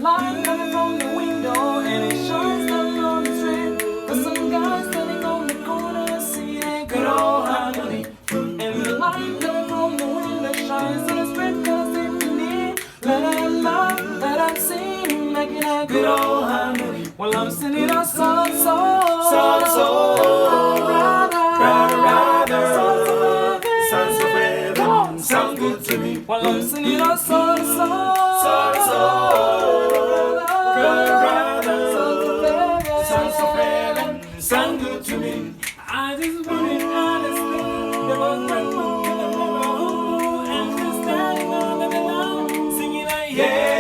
light coming from the window and it shines down on the street. There's some guy standing on the corner singing good old harmony. And the light coming from the window shines on the street 'cause it's me. Let it love, let it sing, making a good old harmony. Well, I'm singing a song, Sons of heaven, sound good to me. While I'm singing a song, Sons of heaven, sound good to me. I just want it honestly. There was one moon in the neighborhood, and just standing on the lawn, singing like yeah.